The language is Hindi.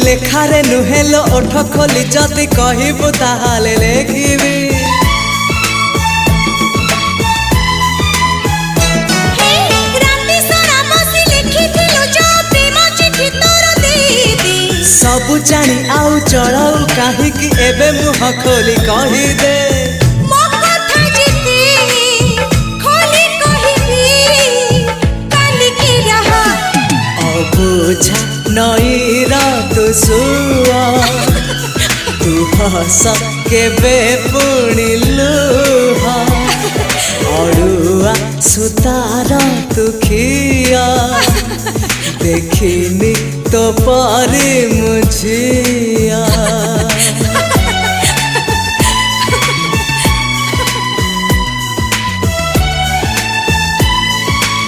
लेखारे नुहेलो ओठ खोली जदि कहबू ताहाले लेखिबी। सबु जानी आउ चढ़ाऊ काहीकि एबे मुह खोली कहिदे। बुझा नईर तू सुआ तू हस केबे पुणी लुह अड़ुआ सुतार तू खिया देखिनी तो परी मुझिया।